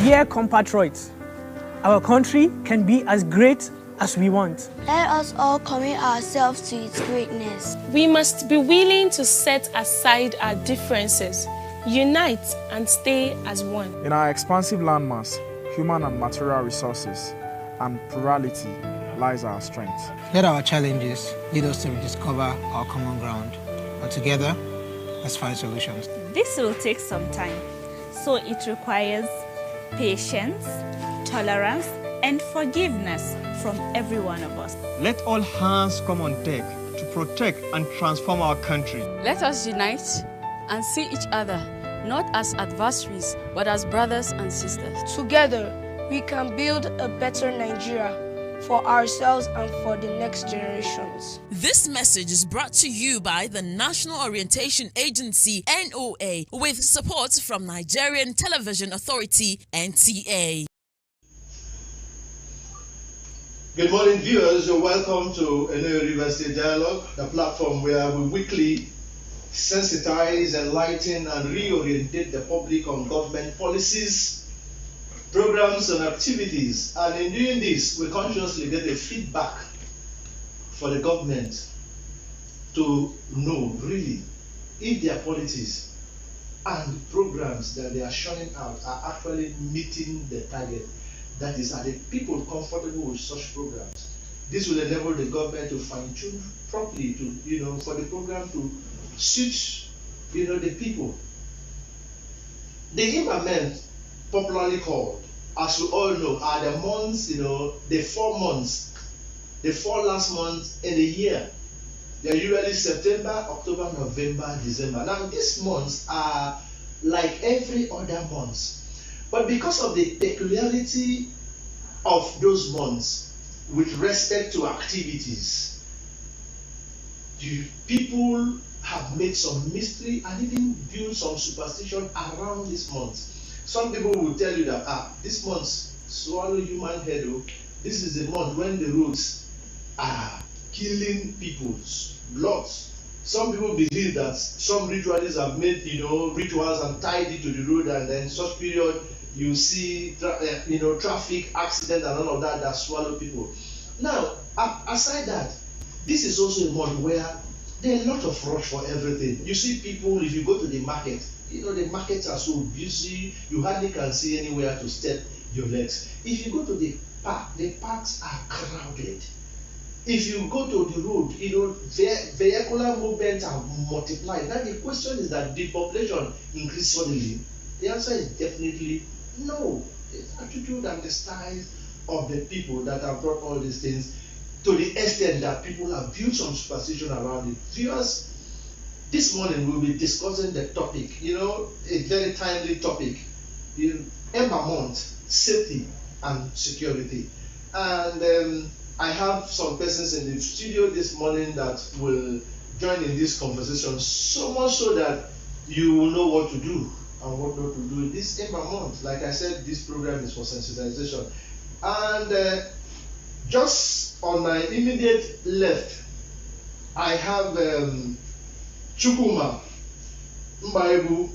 Dear compatriots, our country can be as great as we want. Let us all commit ourselves to its greatness. We must be willing to set aside our differences, unite and stay as one. In our expansive landmass, human and material resources, and plurality lies our strength. Let our challenges lead us to rediscover our common ground, and together, let's find solutions. This will take some time, so it requires patience, tolerance, and forgiveness from every one of us. Let all hands come on deck to protect and transform our country. Let us unite and see each other not as adversaries, but as brothers and sisters. Together, we can build a better Nigeria for ourselves and for the next generations. This message is brought to you by the National Orientation Agency, NOA, with support from Nigerian Television Authority, NTA. Good morning, viewers. You're welcome to NOA University Dialogue, the platform where we weekly sensitize, enlighten, and reorientate the public on government policies, programs, and activities. And in doing this, we consciously get a feedback for the government to know really if their policies and programs that they are showing out are actually meeting the target. That is, are the people comfortable with such programs? This will enable the government to fine-tune properly to, for the program to suit, the people. The implement, popularly called, as we all know, are the months, the 4 months, the 4 last months in a year. They're usually September, October, November, December. Now, these months are like every other month. But because of the peculiarity of those months with respect to activities, people have made some mystery and even built some superstition around this month. Some people will tell you that, this month, swallow human head, this is the month when the roads are killing people's blood. Some people believe that some ritualists have made, rituals and tied it to the road, and then such period you see, traffic accident and all of that swallow people. Now, aside that, this is also a month where there are a lot of rush for everything. You see people, if you go to the market, the markets are so busy, you hardly can see anywhere to step your legs. If you go to the parks are crowded. If you go to the road, vehicular movements are multiplied. Now the question is that the population increase suddenly. The answer is definitely no. The attitude and the style of the people that have brought all these things to the extent that people have built some superstition around it. Viewers, this morning we'll be discussing the topic, a very timely topic, empowerment, safety, and security. And I have some persons in the studio this morning that will join in this conversation, so much so that you will know what to do and what not to do. This empowerment, like I said, this program is for sensitization. And just on my immediate left, I have Chukwuma Mbaibu.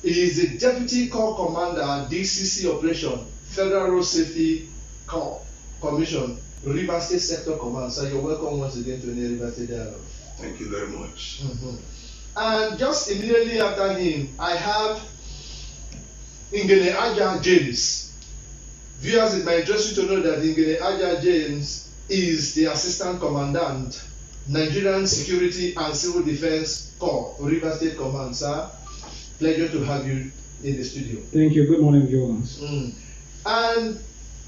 He is the Deputy Corps Commander at DCC Operation, Federal Road Safety Corps Commission, River State Sector Command. So you're welcome once again to the River State Dialogue. Thank you very much. And just immediately after him, I have Ingene Aja James. Viewers, it might interest you to know that Ingene Aja James is the Assistant Commandant, Nigerian Security and Civil Defense Corps, River State Command. Sir, pleasure to have you in the studio. Thank you. Good morning, viewers. And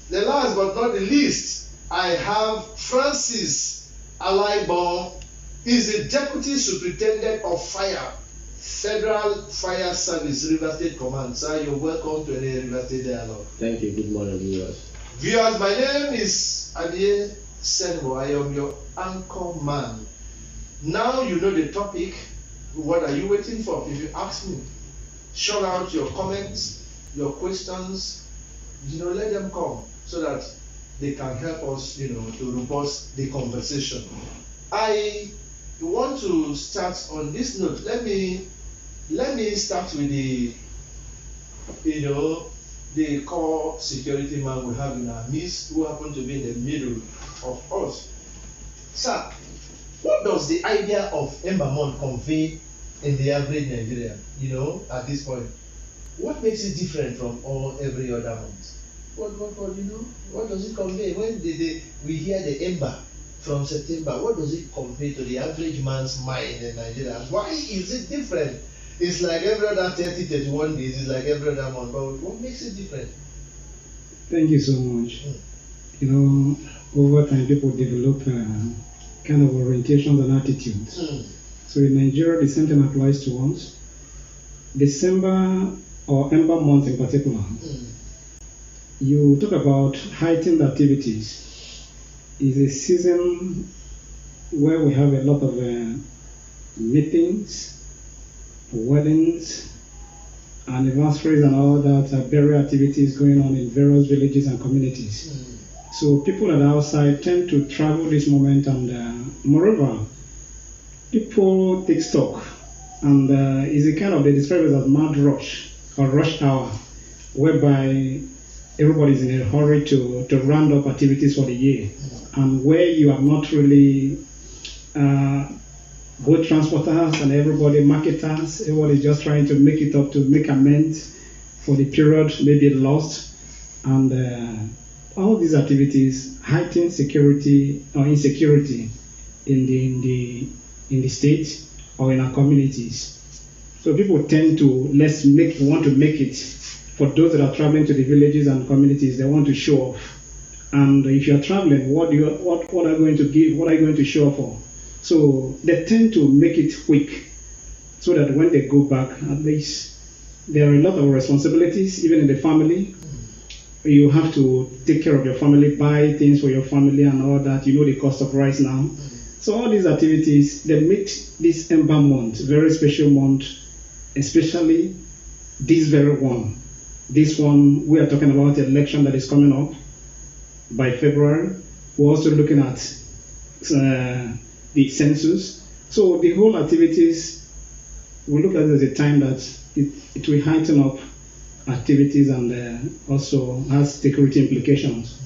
the last but not the least, I have Francis Alaibon. He's the Deputy Superintendent of Fire, Federal Fire Service, River State Command. Sir, you're welcome to the River State Dialogue. Thank you. Good morning, viewers. Viewers, my name is Adie Senbo. I am your anchor man. Now you know the topic. What are you waiting for? If you ask me, shout out your comments, your questions. Let them come so that they can help us, to robust the conversation. I want to start on this note. Let me start with the the core security man we have in our midst, who happen to be in the middle of us. Sir, what does the idea of Ember Month convey in the average Nigerian, at this point? What makes it different from every other month? What does it convey? When we hear the Ember from September, what does it convey to the average man's mind in Nigeria? Why is it different? It's like every other 30, 31 days, it's like every other month, but what makes it different? Thank you so much. Over time people develop kind of orientations and attitudes. So in Nigeria, the same thing applies to us. December or Ember Month in particular, you talk about heightened activities. It's a season where we have a lot of meetings, weddings, anniversaries and all that, burial activities going on in various villages and communities. So people that are outside tend to travel this moment, and moreover, people take stock, and it's a kind of, they describe it as mad rush or rush hour, whereby everybody's in a hurry to round up activities for the year, and where you are not really both transporters and everybody, marketers, everybody's just trying to make it up, to make amends for the period maybe lost, and all these activities heighten security or insecurity in the state or in our communities. So people tend to want to make it. For those that are traveling to the villages and communities, they want to show off. And if you are traveling, what are you going to give? What are you going to show off for? So they tend to make it quick, so that when they go back, at least there are a lot of responsibilities, even in the family. You have to take care of your family, buy things for your family and all that. You know the cost of rice now. So all these activities, they make this Ember Month a very special month, especially this very one. This one, we are talking about the election that is coming up by February. We're also looking at the census. So the whole activities, we look at it as a time that it will heighten up activities and also has security implications.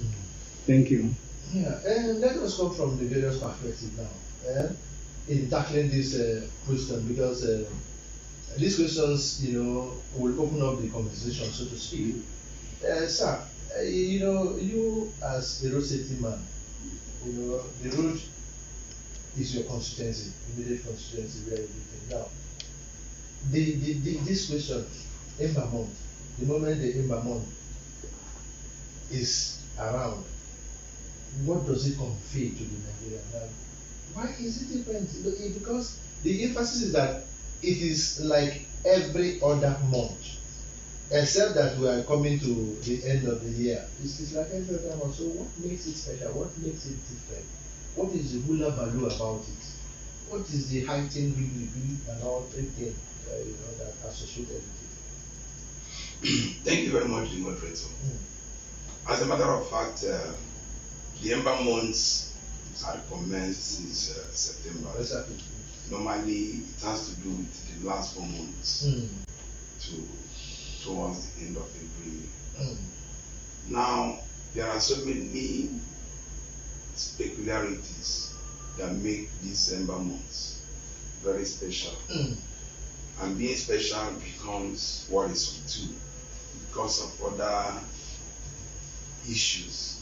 Thank you. Yeah, and let us come from the various perspectives now in tackling this question, because these questions, will open up the conversation, so to speak. Sir, you as a road safety man, the road is your constituency, immediate constituency where you live. Now, this question, Ember Month, the moment the Ember Month is around, what does it convey to the Nigerian? Why is it different? Because the emphasis is that it is like every other month, except that we are coming to the end of the year. It's like every other month. So what makes it special? What makes it different? What is the hula baloo about it? What is the heightened review and all everything that associated with it? Thank you very much, the moderator. As a matter of fact, the Ember months had commenced since September. Exactly. Normally, it has to do with the last 4 months towards the end of April. Now, there are so many peculiarities that make these Ember months very special. And being special becomes what is on two because of other issues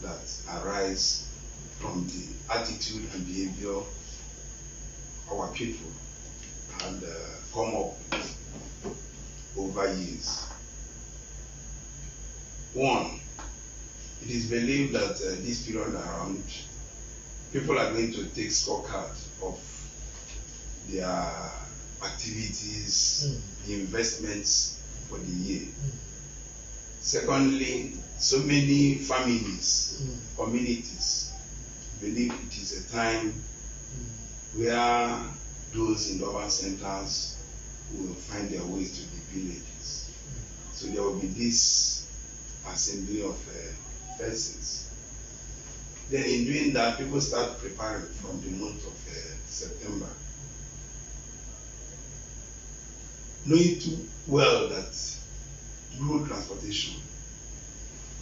that arise from the attitude and behavior our people had come up over years. One, it is believed that this period around, people are going to take scorecard of their activities, the investments for the year. Secondly, so many families, communities believe it is a time where those in the urban centers will find their ways to the villages. So there will be this assembly of persons. Then in doing that, people start preparing from the month of September, knowing too well that road transportation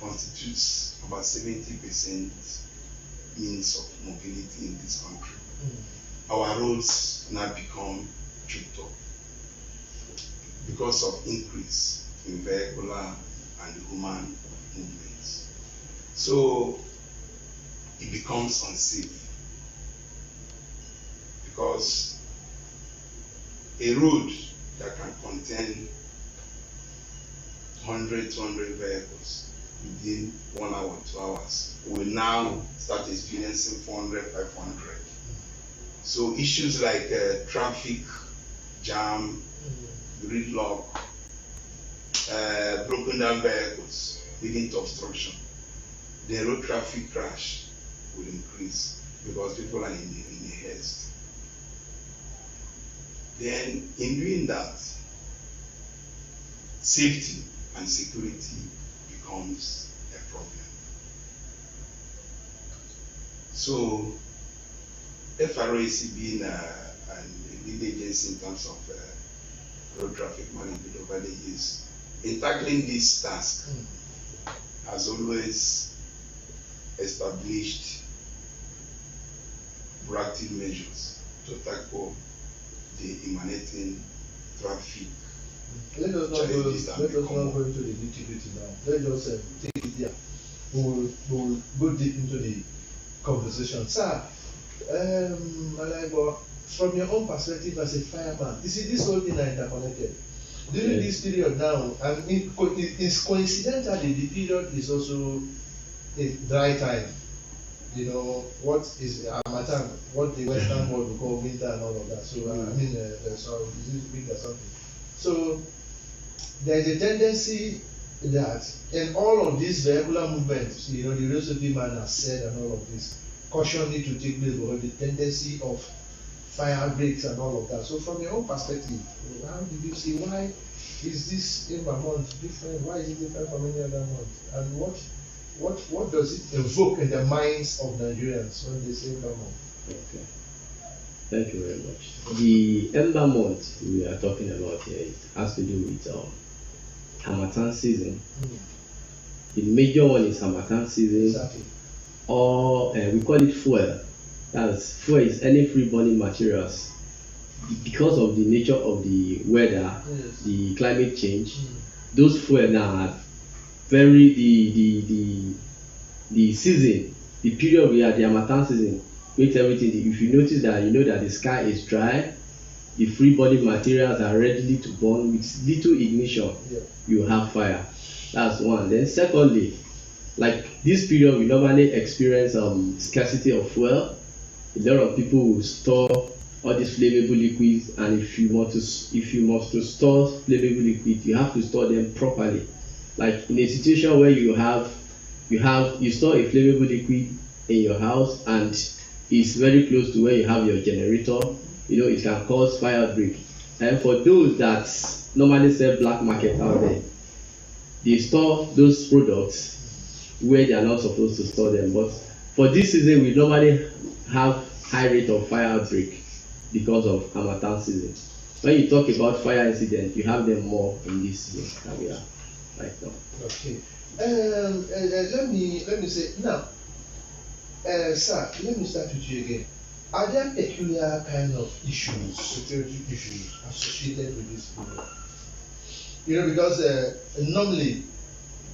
constitutes about 70% means of mobility in this country. Our roads now become choked up because of increase in vehicular and human movements. So it becomes unsafe because a road that can contain 100, 200 vehicles within 1 hour, 2 hours will now start experiencing 400, 500. So issues like traffic jam, gridlock, broken down vehicles leading to obstruction, the road traffic crash will increase because people are in a haste. Then in doing that, safety and security becomes a problem. So FRAC being a lead agency in terms of road traffic management over the years, in tackling this task, has always established proactive measures to tackle the emanating traffic. Let us not go into the nitty-gritty now. Let us take it here. We'll go deep into the conversation. Sir, from your own perspective as a fireman, you see this whole thing are interconnected. During this period now, and it's coincidentally the period is also a dry time. You know, what is Harmattan, what the Western world will call winter and all of that. So, so disease big or something. So, there's a tendency that in all of these vehicular movements, you know, the road safety man has said and all of this, caution need to take place because the tendency of fire breaks and all of that. So, from your own perspective, how did you see why is this month different? Why is it different from any other month? And what does it evoke in the minds of Nigerians when they say Ember month? Okay. Thank you very much. The Ember month we are talking about here has to do with Harmattan season. The major one is Harmattan season. Exactly. Or we call it fuel. That's fuel is any free burning materials. Because of the nature of the weather, the climate change, those fuel now are very the season, the period we are the Harmattan season makes everything. If you notice that, you know that the sky is dry, the free body materials are ready to burn with little ignition. You have fire. That's one. Then secondly, like this period we normally experience scarcity of fuel. A lot of people will store all these flammable liquids, and if you must to store flammable liquid, you have to store them properly. Like in a situation where you store a flammable liquid in your house and it's very close to where you have your generator, you know, it can cause fire break. And for those that normally sell black market out there, they store those products where they are not supposed to store them. But for this season, we normally have high rate of fire outbreak because of Harmattan season. When you talk about fire incidents, you have them more in this season than we are right now. Okay. Let me say now, sir. Let me start with you again. Are there peculiar kind of issues, security issues associated with this period? You know, because normally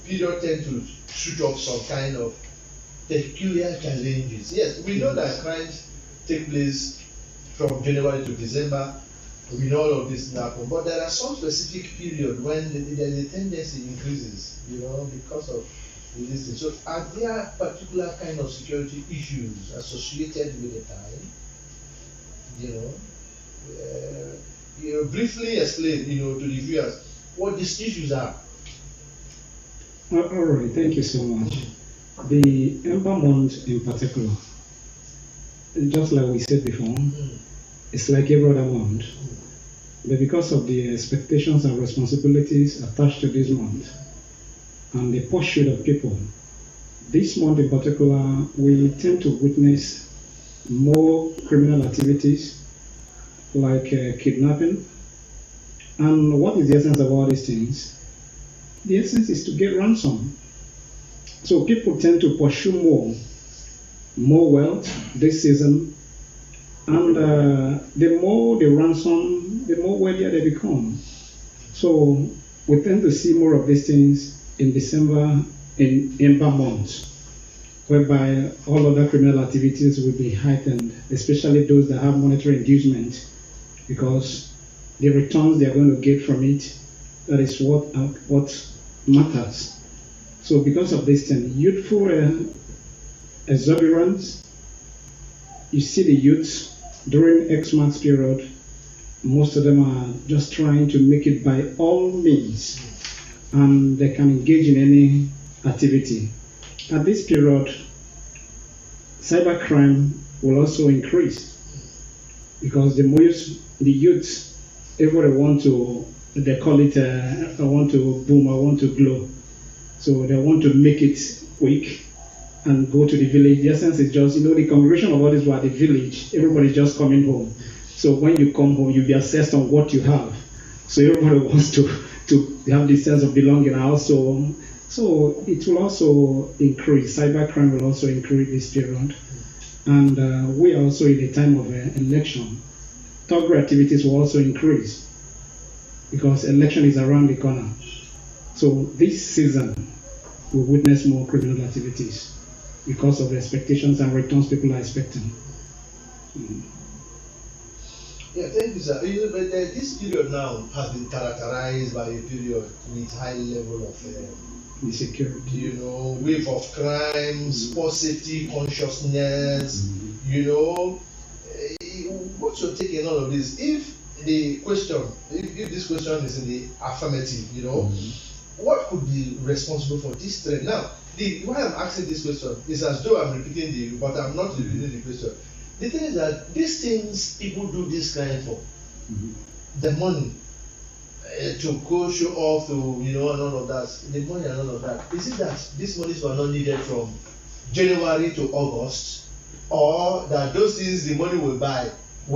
period tend to shoot up some kind of peculiar challenges. Yes, we know that crimes take place from January to December. We know all of this happen, but there are some specific period when the tendency increases, you know, because of this thing. So, are there particular kind of security issues associated with the time? You know, briefly explain, you know, to the viewers what these issues are. All right, thank you so much. The Ember month in particular, just like we said before, it's like every other month. But because of the expectations and responsibilities attached to this month and the pursuit of people, this month in particular, we tend to witness more criminal activities like kidnapping. And what is the essence of all these things? The essence is to get ransom. So people tend to pursue more wealth this season, and the more they ransom, the more wealthier they become. So we tend to see more of these things in December, in Ember months, whereby all other criminal activities will be heightened, especially those that have monetary inducement, because the returns they are going to get from it, that is what matters. So because of this thing, youthful exuberance, you see the youths during Xmas period, most of them are just trying to make it by all means, and they can engage in any activity. At this period, cybercrime will also increase, because the youths, everybody want to, they call it, I want to boom, I want to glow. So they want to make it quick and go to the village. The essence is just, the congregation of all this were the village. Everybody's just coming home. So when you come home, you'll be assessed on what you have. So everybody wants to have this sense of belonging also. So it will also increase. Cybercrime will also increase this period. And we are also in a time of election. Thuggery activities will also increase, because election is around the corner. So this season, we'll witness more criminal activities because of the expectations and returns people are expecting. Yeah, thank you, sir. But this period now has been characterized by a period with high level of insecurity. Wave of crimes, poor safety consciousness. What's your take on all of this? If this question is in the affirmative, what could be responsible for this trend? Now, why I'm asking this question is as though I'm repeating but I'm not repeating the question. The thing is that these things people do this kind for the money to go show off to and all of that. The money and all of that. Is it that these monies were not needed from January to August, or that those things the money will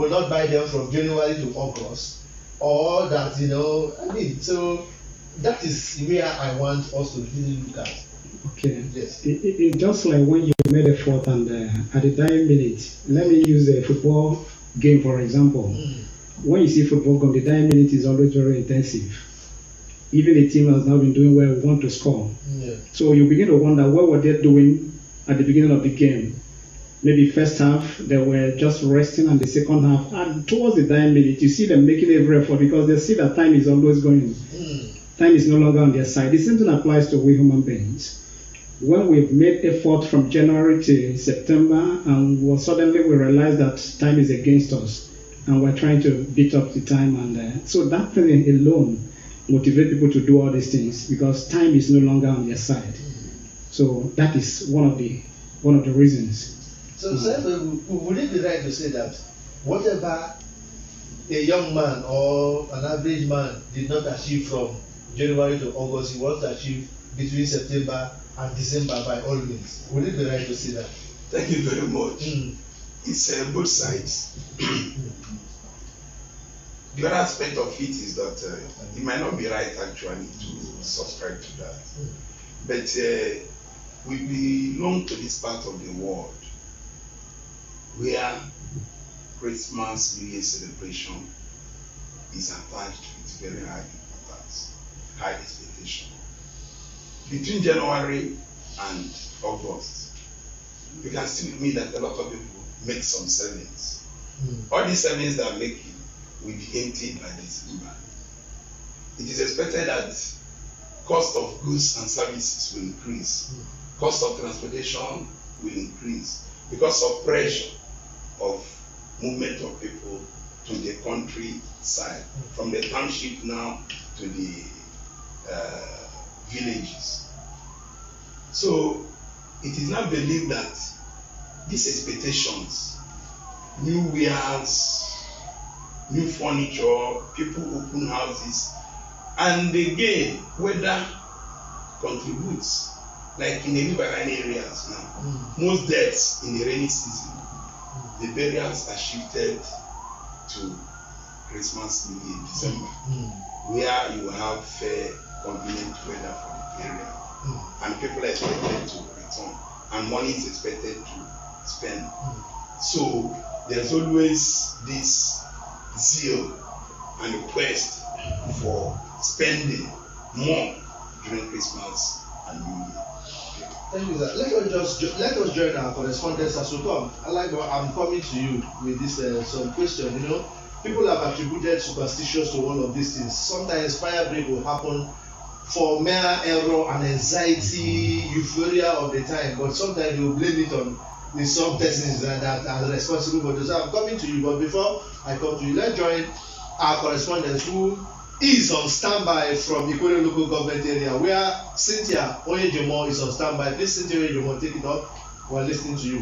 not buy them from January to August, or that so that is where I want us to really look at. Okay. Yes. It's just like when you made a fault and at the dying minute, let me use a football game for example. When you see football game, the dying minute is always very intensive. Even the team has now been doing well, want to score. Yeah. So you begin to wonder what were they doing at the beginning of the game. Maybe first half they were just resting, and the second half, and towards the dying minute, you see them making every effort because they see that time is always going. Time is no longer on their side. The same thing applies to we human beings. When we've made effort from January to September, and suddenly we realize that time is against us, and we're trying to beat up the time, and so that thing alone motivates people to do all these things because time is no longer on their side. So that is one of the reasons. So, sir, would it be right to say that whatever a young man or an average man did not achieve from January to August, he wants to achieve between September and December by all means? Would it be right to say that? Thank you very much. It's both sides. The other aspect of it is that it might not be right actually to subscribe to that. But we belong to this part of the world where Christmas, New Year celebration is attached with very high importance, high expectation. Between January and August, you can see with me that a lot of people make some savings. All these savings that are making will be emptied by December. It is expected that cost of goods and services will increase. Cost of transportation will increase because of pressure of movement of people to the countryside, from the township now to the villages. So it is not believed that these expectations, new wares, new furniture, people open houses, and again weather contributes. Like in the riverine areas now, most deaths in the rainy season, the burials are shifted to Christmas, New Year, December, where you have fair, convenient weather for the area. and people are expected to return, and money is expected to spend. So there's always this zeal and the quest for spending more during Christmas and New Year. Thank you, sir. Let us join our correspondents as we come. I'm coming to you with this some question. You know, people have attributed superstitions to all of these things. Sometimes fire break will happen for mere error and anxiety, euphoria of the time, but sometimes they will blame it on some persons that are responsible for this. So I'm coming to you, but before I come to you, let's join our correspondent who is on standby from Ikore local government area, where Cynthia Oyejemo is on standby. Please, Cynthia Oyejemo, take it up. We're listening to you.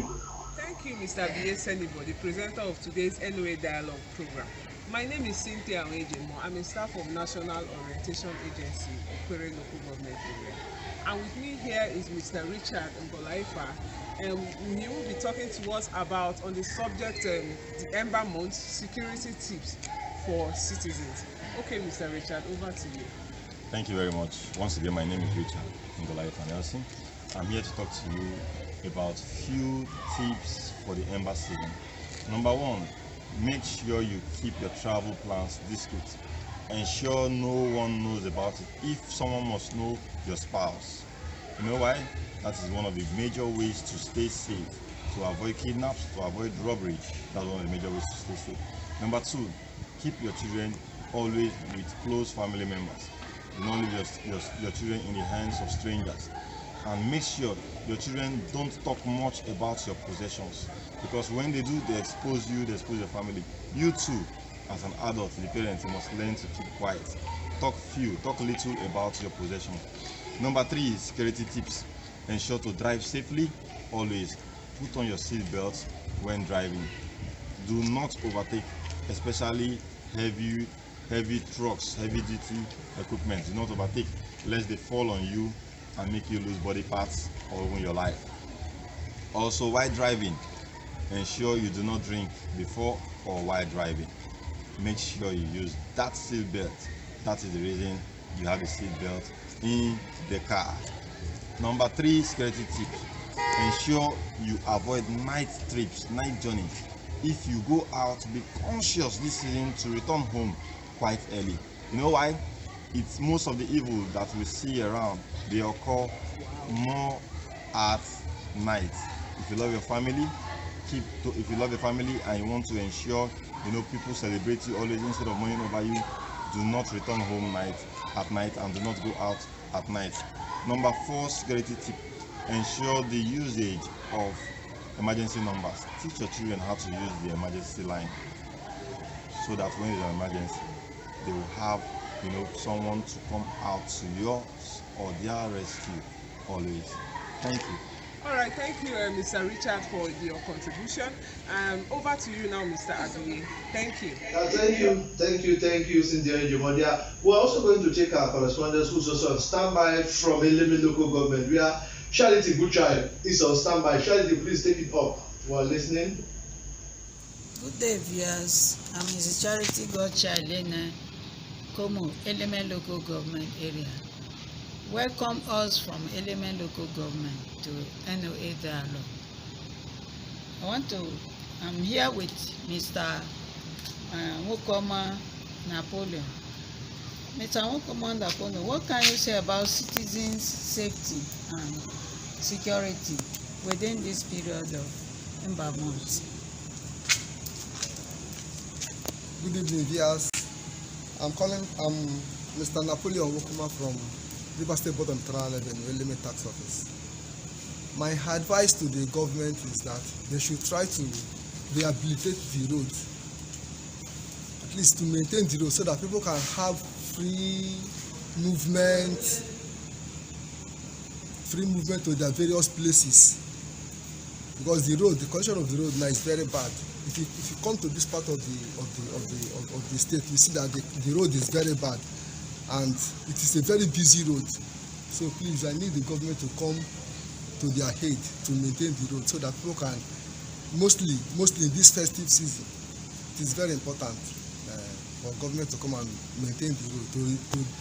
Thank you, Mr. B.A. Senibo, the presenter of today's NOA Dialogue program. My name is Cynthia Oyejemo. I'm a staff of National Orientation Agency, Ikore local government area. And with me here is Mr. Richard Ngolaifa, and he will be talking to us about on the subject the Ember Month security tips for citizens. Okay, Mr. Richard, over to you. Thank you very much. Once again, my name is Richard Ngolaifa Nelson. I'm here to talk to you about few tips for the Ember season. Number one, make sure you keep your travel plans discreet. Ensure no one knows about it. If someone must know, your spouse. You know why? That is one of the major ways to stay safe, to avoid kidnaps, to avoid robbery. That's one of the major ways to stay safe. Number two, keep your children always with close family members. Do not leave your children in the hands of strangers. And make sure your children don't talk much about your possessions, because when they do, they expose you, they expose your family. You too, as an adult, the parent, you must learn to keep quiet. Talk little about your possession. Number three is security tips. Ensure to drive safely always. Put on your seat belts when driving. Do not overtake, especially heavy trucks, heavy duty equipment. Do not overtake lest they fall on you and make you lose body parts or even your life. Also, while driving, ensure you do not drink before or while driving. Make sure you use that seat belt. That is the reason you have a seat belt in the car. Number three, security tips. Ensure you avoid night trips, night journeys. If you go out, be conscious this season to return home quite early. You know why? It's most of the evil that we see around, they occur more at night. If you love your family, if you love your family and you want to ensure people celebrate you always instead of mourning over you, do not return home at night and do not go out at night. Number four, security tip. Ensure the usage of emergency numbers. Teach your children how to use the emergency line so that when there's an emergency, they will have someone to come out to yours or their rescue always. Thank you. All right, thank you, Mr. Richard, for your contribution. Over to you now, Mr. Aduye. Thank you. Thank you, Cynthia Njomodia. We're also going to take our correspondence who's also on standby from Eleme local government. We are Charity Butchai is on standby. Charity, please take it up. We're listening. Good day, viewers. I'm Mrs. Charity Godchild Lena, Como, Eleme local government area. Welcome us from Eleme local government to NOA Dialogue. I'm here with Mr. Wokoma Napoleon. Mr. Wokoma Napoleon, what can you say about citizens' safety and security within this period of Ember Month? Good evening, viewers. I'm Mr. Napoleon Wokoma from River State Board of Internal Revenue, Eleme Tax Office. My advice to the government is that they should try to rehabilitate the road, at least to maintain the road so that people can have free movement to their various places. Because the condition of the road now is very bad. If you come to this part of the state, you see that the road is very bad, and it is a very busy road. So please, I need the government to come to their aid to maintain the road so that people can, mostly in this festive season, it is very important for government to come and maintain the road,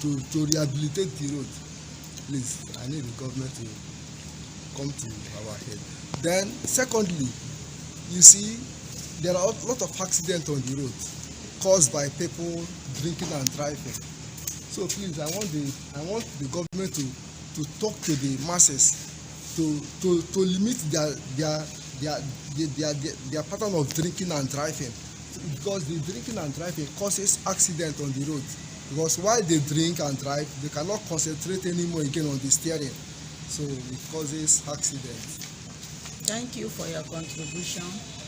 to rehabilitate the road. Please, I need the government to come to our head. Then, secondly, you see, there are a lot of accidents on the road caused by people drinking and driving. So please, I want the government to talk to the masses to limit their pattern of drinking and driving, because the drinking and driving causes accident on the road. Because while they drink and drive, they cannot concentrate anymore again on the steering, so it causes accidents. Thank you for your contribution,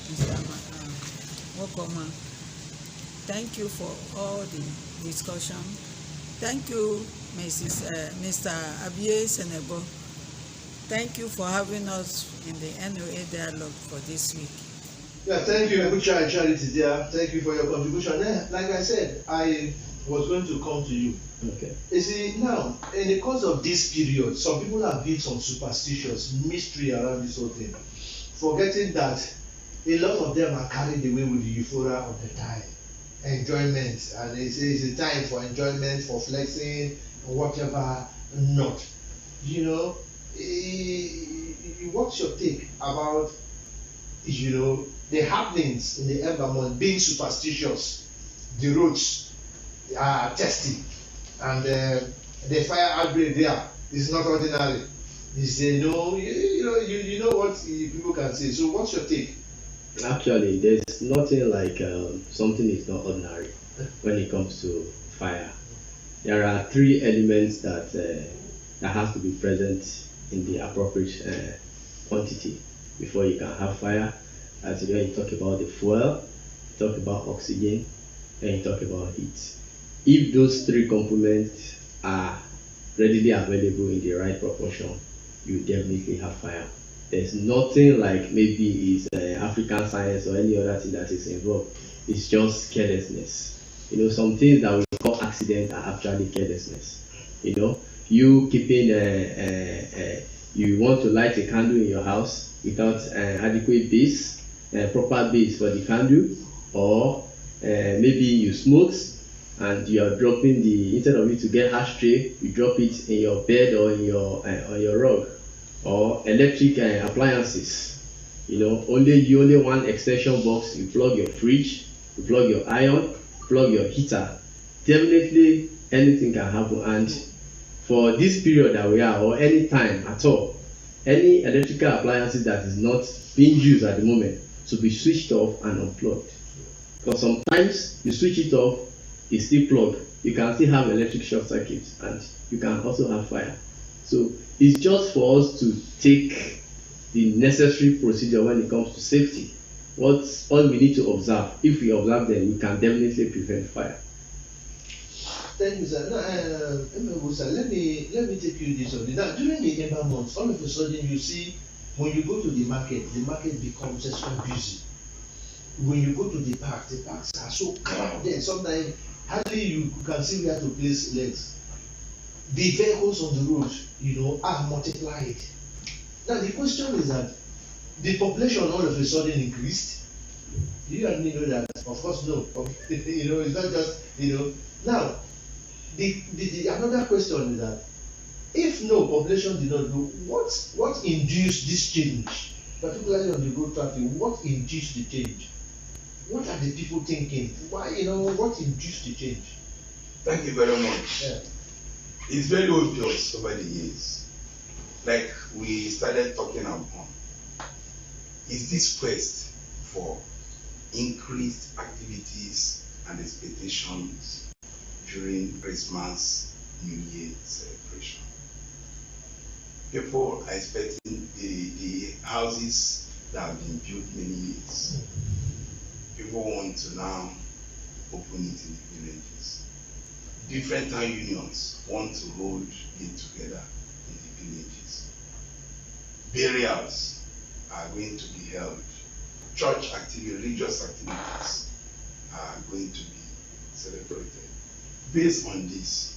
Mr. Wokoma. Thank you for all the discussion. Thank you, Mr. Abie Senebo. Thank you for having us in the NOA dialogue for this week. Yeah, thank you, Ebucha Charity there. Thank you for your contribution. Like I said, I was going to come to you. Okay. You see, now, in the course of this period, some people have built some superstitious mystery around this whole thing, forgetting that a lot of them are carried away with the euphoria of the time, enjoyment, and it's a time for enjoyment, for flexing, whatever not. You know, what's your take about, you know, the happenings in the environment, being superstitious, the roads are testy, and the fire outbreak there is not ordinary. Is you know what people can say. So what's your take? Actually, there's nothing like something is not ordinary when it comes to fire. There are three elements that has to be present in the appropriate quantity before you can have fire. As when you talk about the fuel, you talk about oxygen, and you talk about heat. If those three components are readily available in the right proportion, you definitely have fire. There's nothing like maybe it's African science or any other thing that is involved. It's just carelessness. You know, some things that we call accidents are actually carelessness. You know, you keeping you want to light a candle in your house without adequate base, proper base for the candle, or maybe you smoke and you are dropping instead of it to get ashtray, you drop it in your bed or in your on your rug, or electric appliances. You know, only one extension box. You plug your fridge, you plug your iron, plug your heater. Definitely anything can happen. And for this period that we are, or any time at all, any electrical appliances that is not being used at the moment to be switched off and unplugged. Because sometimes you switch it off, it's still plugged. You can still have electric short circuits, and you can also have fire. So it's just for us to take the necessary procedure when it comes to safety. What's all we need to observe? If we observe them, we can definitely prevent fire. Thank you, sir. Now, let me take you this one. Now, during the Ember months, all of a sudden you see when you go to the market becomes extra busy. When you go to the parks are so crowded. Sometimes hardly you can see where to place legs. The vehicles on the road, you know, are multiplied. Now the question is that the population all of a sudden increased. Do you and me know that? Of course, no. You know, it's not just, you know. Now, the another question is that if no population did not grow, what induced this change, particularly on the road traffic? What induced the change? What are the people thinking? Why, you know, what induced the change? Thank you very much. Yeah. It's very obvious over the years. Like we started talking upon, is this quest for increased activities and expectations during Christmas, New Year celebration. People are expecting the houses that have been built many years. People want to now open it in the villages. Different town unions want to hold it together in the villages. Burials are going to be held. Church activities, religious activities are going to be celebrated. Based on this,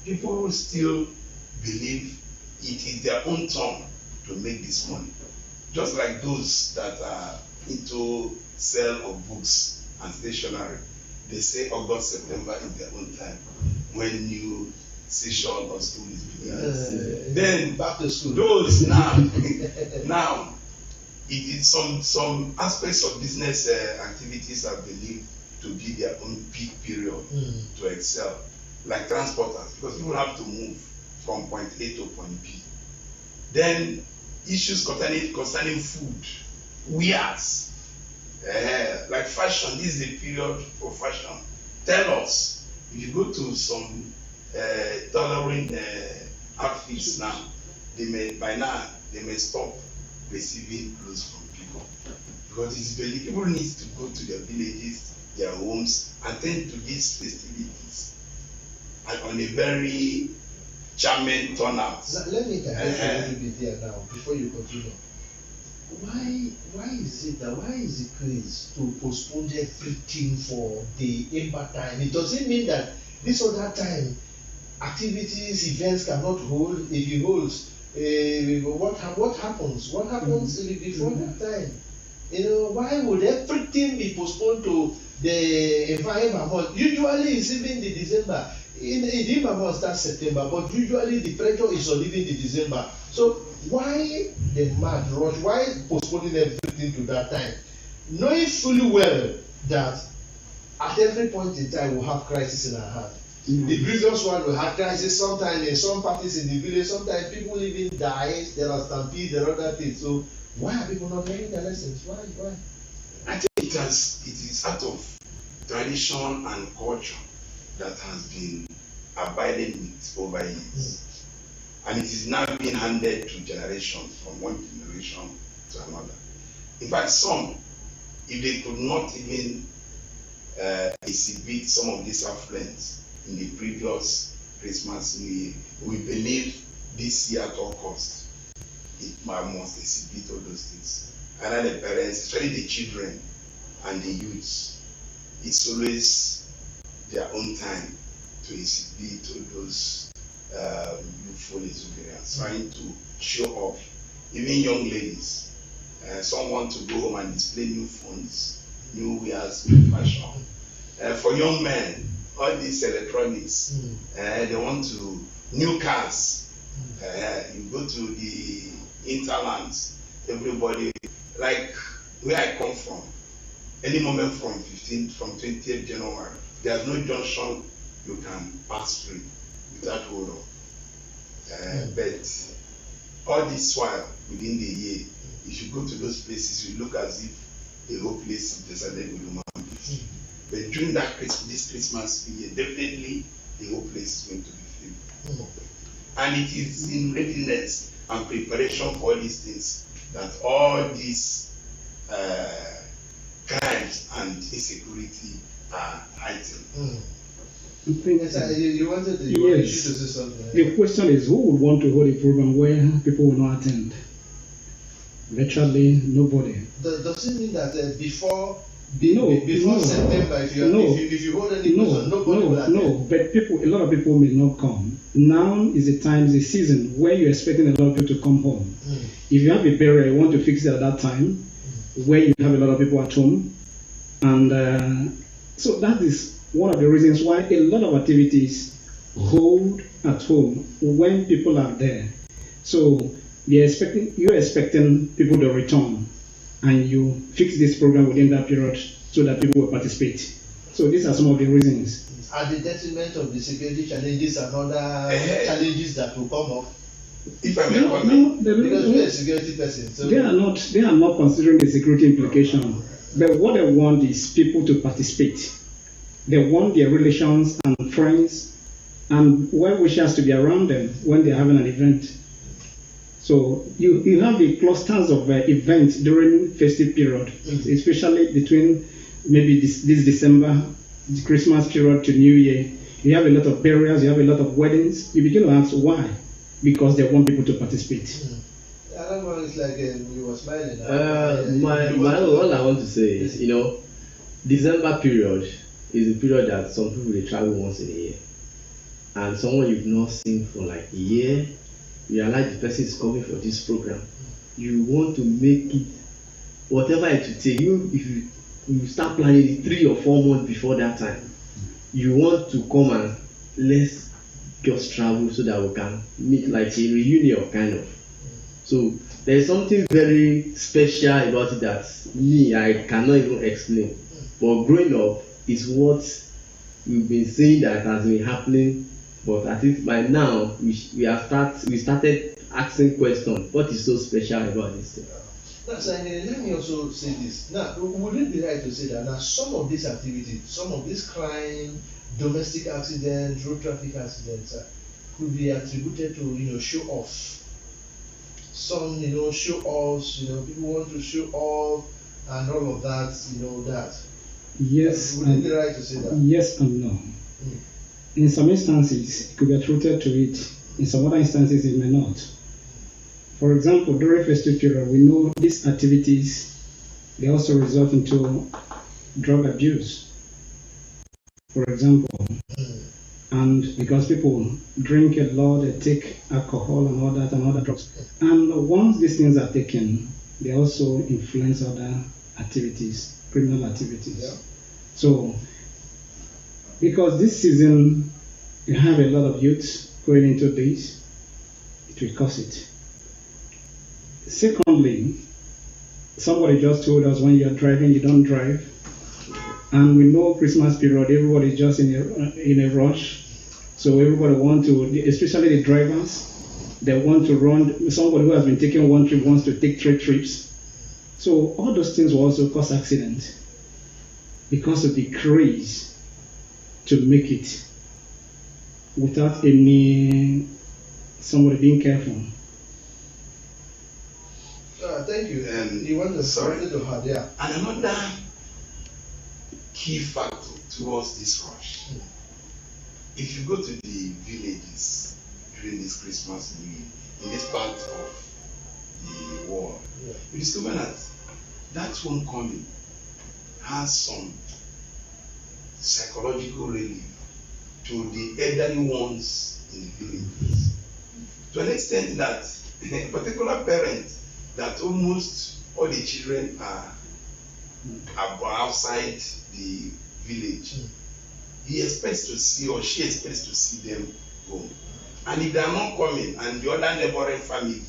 people still believe it is their own turn to make this money. Just like those that are into sale of books and stationery, they say August, September is their own time when new session or school is beginning. Then back to school. Those now, now, it is some aspects of business activities are believed to be their own peak period to excel, like transporters, because people have to move from point A to point B. Then issues concerning food, wears, like fashion. This is a period for fashion. Tell us, if you go to some tailoring outfits now, they may stop receiving clothes from people, because it's believed people need to go to their villages, their homes, attend to these festivities, and on a very charming turnout. Let me interject a little bit here now before you continue. Why is it crazy to postpone everything for the Ember time? It doesn't mean that this or that time activities, events cannot hold. If it holds, what happens? What happens before that time? Why would everything be postponed to the Ember month? Usually it's even the December. In the Ember month starts September, but usually the pressure is on even the December. So why the mad rush? Why postponing everything to that time? Knowing fully well that at every point in time we'll have crisis in our heart. The previous one we had crisis sometimes in some parties in the village, sometimes people even die, there are stampedes, there are other things. So why are people not learning their lessons? Why? I think it is out of tradition and culture that has been abiding with over years. And it is now being handed to generations, from one generation to another. In fact, some, if they could not even exhibit some of these affluents in the previous Christmas, New Year, we believe this year at all costs, it must exhibit all those things. And then the parents, especially the children and the youths, it's always their own time to exhibit all those youthful exuberance, trying to show off. Even young ladies, some want to go home and display new phones, new wares, new fashion. For young men, all these electronics, they want to new cars. You go to the interlands, everybody, like where I come from, any moment from 20th January, there's no junction you can pass through without hold up. But all this while within the year, if you go to those places, you look as if the whole place is deserted with human beings. But during this Christmas year, definitely the whole place is going to be filled. And it is in readiness and preparation for all these things that all these crimes and insecurity are heightened. Yes, you wanted to say something. The question is, who would want to hold a program where people will not attend? Virtually nobody. Does it mean that before No. September, if you hold any person, nobody will attend? No, but a lot of people may not come. Now is the time, is the season where you're expecting a lot of people to come home. If you have a burial, you want to fix it at that time, where you have a lot of people at home. And so that is one of the reasons why a lot of activities hold at home when people are there. So you're expecting people to return, and you fix this program within that period so that people will participate. So these are some of the reasons. At the detriment of the security challenges and other challenges that will come up. If I may comment, because we're a security person. So they are not considering the security implication. But what they want is people to participate. They want their relations and friends and well-wishers to be around them when they're having an event. So you have the clusters of events during festive period, especially between maybe this December, the Christmas period to New Year. You have a lot of burials, you have a lot of weddings. You begin to ask why? Because they want people to participate. I don't know, it's like you were smiling. All I want to say is, December period is a period that some people they travel once in a year, and someone you've not seen for like a year, you realize the person is coming for this program. You want to make it whatever it will take. If you start planning it 3 or 4 months before that time, you want to come and let's just travel so that we can meet like a reunion kind of. So there's something very special about it that me I cannot even explain. But growing up is what we've been seeing that has been happening. But I think by now we started asking questions. What is so special about this thing? Now, so, let me also say this. Now, would it be right to say that now some of these activities, some of this crime, domestic accidents, road traffic accidents, could be attributed to show off. Some show offs. People want to show off and all of that. That. Yes. Would it be right to say that? Yes and no. In some instances, it could be attributed to it. In some other instances, it may not. For example, during festive period, we know these activities, they also result into drug abuse. For example, and because people drink a lot, they take alcohol and all that and other drugs. And once these things are taken, they also influence other activities, criminal activities. Yeah. So, because this season, you have a lot of youth going into this, it will cause it. Secondly, somebody just told us when you're driving, you don't drive. And we know Christmas period, everybody is just in a rush. So everybody want to, especially the drivers, they want to run. Somebody who has been taking one trip wants to take 3 trips. So all those things will also cause accidents because of the craze to make it without somebody being careful. Thank you. You want to to have, yeah. And another key factor towards this rush. If you go to the villages during this Christmas New Year, in this part of the world, you discover that homecoming has some psychological relief to the elderly ones in the villages. To an extent that a particular parent that almost all the children are outside the village, he expects to see or she expects to see them home. And if they are not coming and the other neighboring family,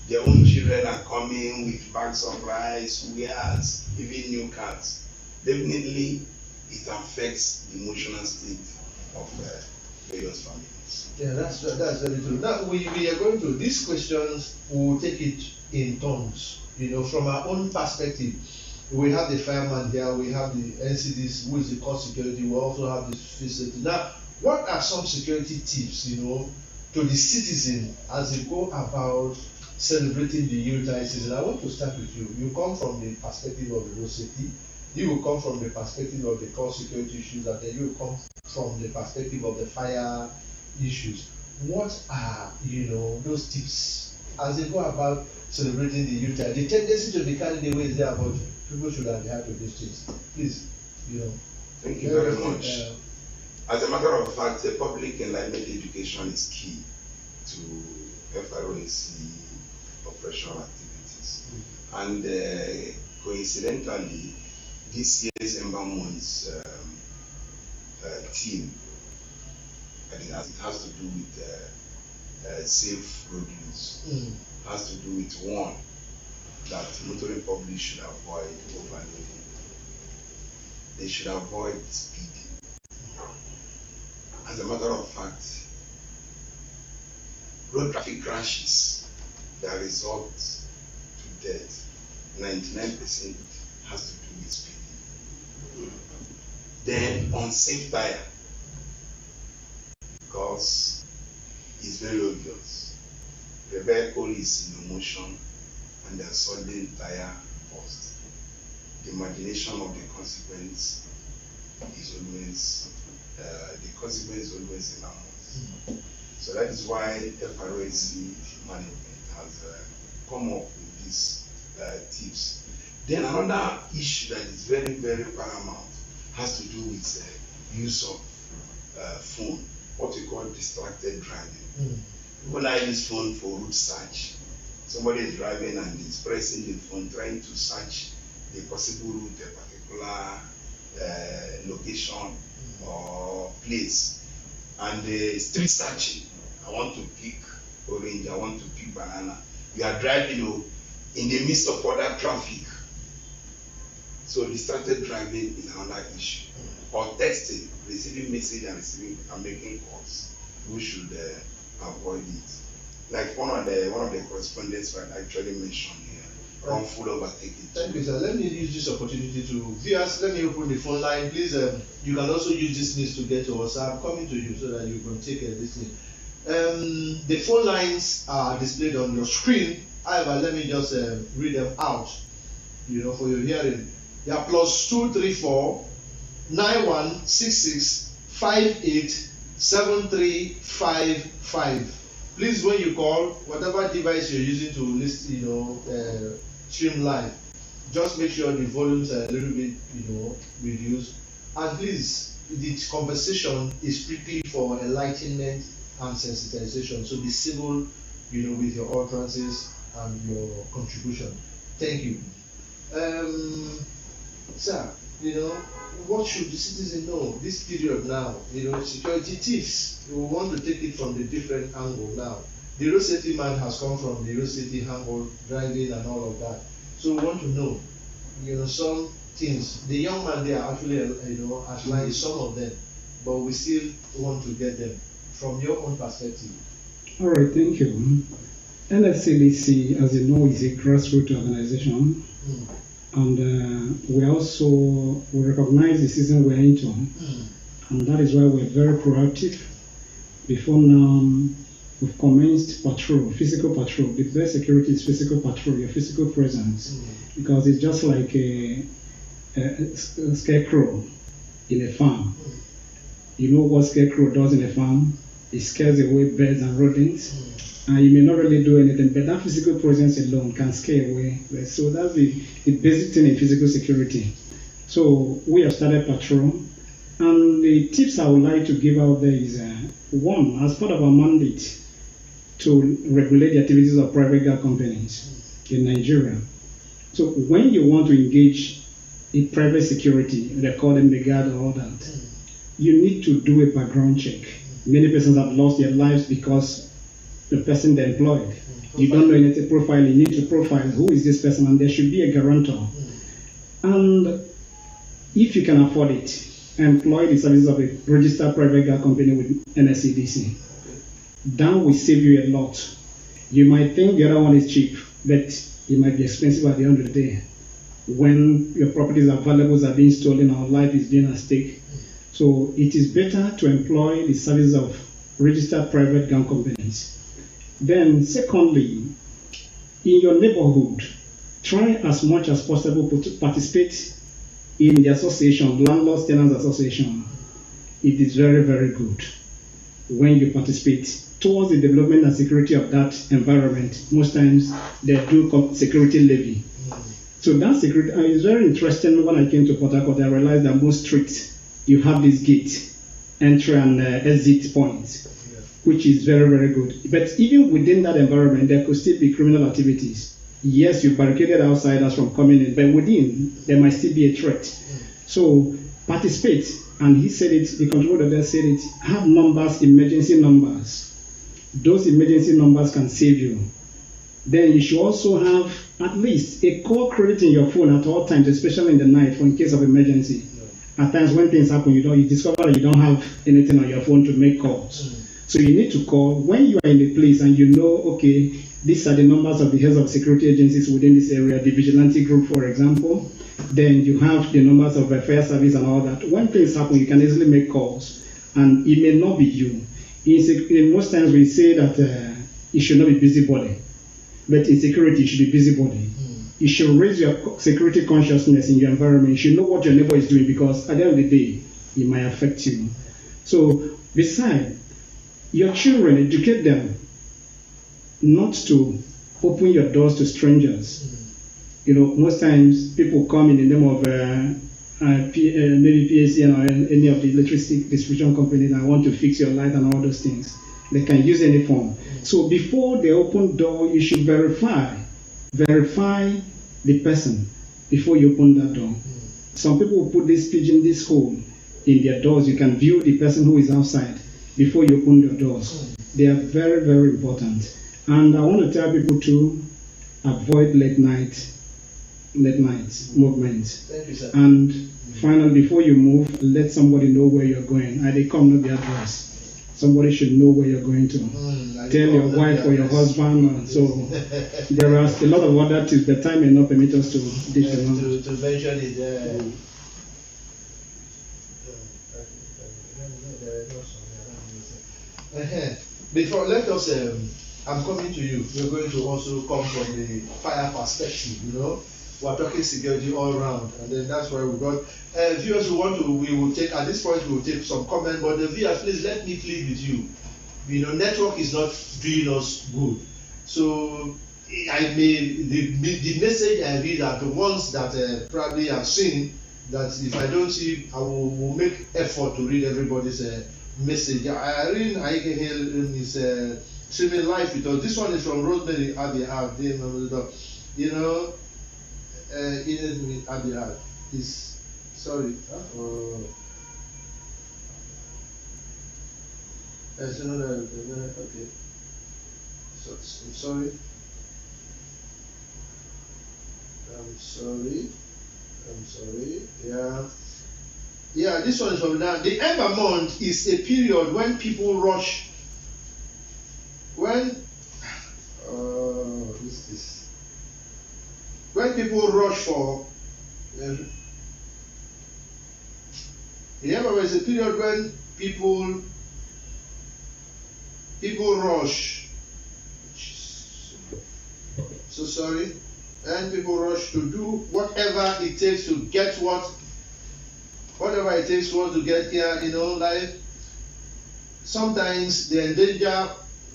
their own children are coming with bags of rice, wares, even new cars, definitely it affects the emotional state of various families. Yeah, that's very true. Now we are going to these questions. We'll take it in turns. From our own perspective, we have the fireman here. We have the NCDs, who is the court security. We also have the facility. Now, what are some security tips, to the citizen as they go about celebrating the Yuletide season? I want to start with you. You come from the perspective of the road safety. You will come from the perspective of the core security issues, and then you will come from the perspective of the fire issues. What are, those tips as they go about celebrating the Yuletide? The tendency to be carried away is there, but people should adhere to these things. Please, Thank you very much. As a matter of fact, public enlightenment education is key to FROC operational activities. And coincidentally, this year's Ember Month's theme, it has to do with safe road use. Has to do with one, that motoring public should avoid overloading. They should avoid speeding. As a matter of fact, road traffic crashes that result to death, 99% has to do with speeding. Then unsafe tire, because it's very obvious. The vehicle is in motion and there's sudden tire burst. The imagination of the consequence is always enormous. So that is why FROC management has come up with these tips. Then another issue that is very, very paramount has to do with use of phone, what we call distracted driving. People like this phone for route search. Somebody is driving and is pressing the phone, trying to search the possible route, a particular location or place. and street searching. I want to pick orange, I want to pick banana. You are driving in the midst of other traffic. So distracted driving is another issue. Or texting, receiving message and making calls. We should avoid it. Like one of the correspondents actually mentioned here, wrongful overtaking. Thank you, sir. Let me use this opportunity to viewers. Let me open the phone line, please. You can also use this list to get to us. I'm coming to you so that you can take this thing. The phone lines are displayed on your screen. However, let me just read them out, for your hearing. They are +234 9166 587355. Please, when you call, whatever device you're using to listen, stream live, just make sure the volumes are a little bit, reduced. And please, the conversation is strictly for enlightenment and sensitization. So be civil, with your utterances and your contribution. Thank you. Sir, what should the citizen know this period now? Security thieves, we want to take it from the different angle now. The road safety man has come from the road safety angle, driving and all of that. So we want to know, some things. The young man there actually, outlined some of them, but we still want to get them from your own perspective. All right, thank you. NFCDC, as you know, is a grassroots organization. And we recognize the season we're into, and that is why we're very proactive. Before now, we've commenced physical patrol. The best security is physical patrol, your physical presence, because it's just like a scarecrow in a farm. You know what scarecrow does in a farm? It scares away birds and rodents. And you may not really do anything, but that physical presence alone can scare away. So that's the basic thing in physical security. So we have started patrol, and the tips I would like to give out there is, one, as part of our mandate to regulate the activities of private car companies in Nigeria. So when you want to engage in private security, they call them the guard or all that, you need to do a background check. Many persons have lost their lives because the person they employed. You don't know anything profile, you need to profile who is this person, and there should be a guarantor. And if you can afford it, employ the services of a registered private car company with NSCDC. That will save you a lot. You might think the other one is cheap, but it might be expensive at the end of the day. When your properties are valuables are being stolen, our life is being at stake. So it is better to employ the services of registered private gun companies. Then secondly, in your neighborhood, try as much as possible to participate in the association, Landlords Tenants Association. It is very, very good when you participate towards the development and security of that environment. Most times they do security levy. So that security is very interesting. When I came to Port Harcourt, I realized that most streets, you have this gate, entry and exit points, which is very, very good. But even within that environment, there could still be criminal activities. Yes, you barricaded outsiders from coming in, but within, there might still be a threat. So participate. And he said it, the controller there said it, have numbers, emergency numbers. Those emergency numbers can save you. Then you should also have at least a call credit in your phone at all times, especially in the night, for in case of emergency. At times when things happen, you discover that you don't have anything on your phone to make calls. So you need to call when you are in the place and you know, okay, these are the numbers of the heads of security agencies within this area, the vigilante group, for example. Then you have the numbers of the fire service and all that. When things happen, you can easily make calls, and it may not be you. In most times we say that it should not be busybody, but in security, it should be busybody. You should raise your security consciousness in your environment. You should know what your neighbor is doing, because at the end of the day, it might affect you. So besides, your children, educate them not to open your doors to strangers. Most times people come in the name of maybe PSN or any of the electricity distribution companies and want to fix your light and all those things. They can use any form. So before they open door, you should verify the person before you open that door. Some people will put this pigeon, this hole in their doors. You can view the person who is outside. before you open your doors. They are very, very important. And I want to tell people to avoid late night movements. Thank you, sir. And finally, before you move, let somebody know where you're going. I they come not the address. Somebody should know where you're going to. Tell your wife or your husband. So there are a lot of other tips. The time may not permit us to dish them out. To mention it. Before, let us, I'm coming to you. We're going to also come from the fire perspective, you know. We're talking security all around, and then that's why we got viewers who want to, we will take, at this point, we will take some comment, but the viewers, please let me plead with you. You know, network is not doing us good. So, the message I read are the ones that probably have seen, that if I don't see, I will make effort to read everybody's message. I read Aikehel is streaming live because this one is from Rosemary Abiab. You know, Abiab is sorry. Okay. So I'm sorry. I'm sorry. Yeah, this one is from now. The Ember month is a period when people rush. When people rush for. The Ember month is a period when people rush. So sorry. And people rush to do whatever it takes to get whatever it takes to get here in our life. Sometimes they endanger